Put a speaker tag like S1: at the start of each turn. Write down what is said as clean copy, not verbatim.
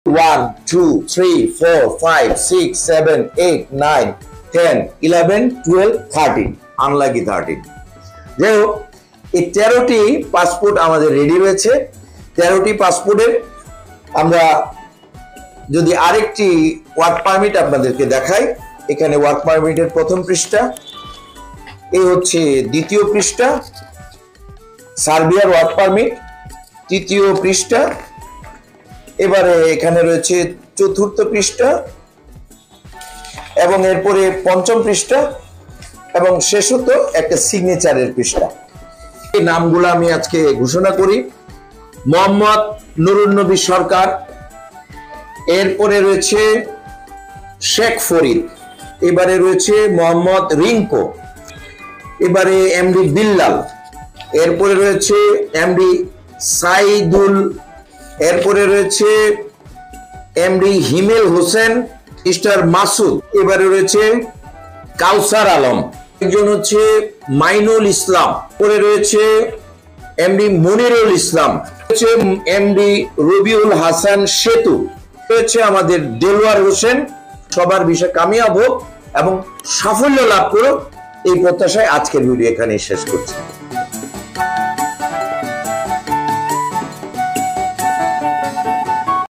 S1: 1 2 3 4 5 6 7 8 9 10 11 12 13 unlucky 13। যাই হোক, এই 13টি পাসপোর্ট আমাদের রেডি রয়েছে। 13টি পাসপোর্টের আমরা যদি আরেকটি ওয়ার্ক পারমিট আপনাদেরকে দেখাই, এখানে ওয়ার্ক পারমিটের প্রথম পৃষ্ঠা, এই হচ্ছে দ্বিতীয় পৃষ্ঠা, সার্বিয়ার ওয়ার্ক পারমিট তৃতীয় পৃষ্ঠা, এবারে এখানে রয়েছে চতুর্থ পৃষ্ঠা এবং এরপরে পঞ্চম পৃষ্ঠা এবং শেষত একটা সিগনেচারের পৃষ্ঠা। এই নামগুলো আমি আজকে ঘোষণা করি। মোহাম্মদ নুরুন নবী সরকার, এরপরে রয়েছে শেখ ফরিদ, এবারে রয়েছে মোহাম্মদ রিঙ্কো, এবারে এমডি বিল্লাল, এরপরে রয়েছে এমডি সাইদুল, এরপরে রয়েছে এমডি হিমেল হোসেন, মিস্টার মাসুদ, এবারে রয়েছে কাউসার আলম, একজন হচ্ছে মাইনুল ইসলাম, পরে রয়েছে এমডি মনিরুল ইসলাম, রয়েছে এমডি রবিউল হাসান সেতু, রয়েছে আমাদের দেলোয়ার হোসেন। সবার বিষয় কামিয়াব হোক এবং সাফল্য লাভ করুক এই প্রত্যাশায় আজকের ভিডিও এখানে শেষ করছি।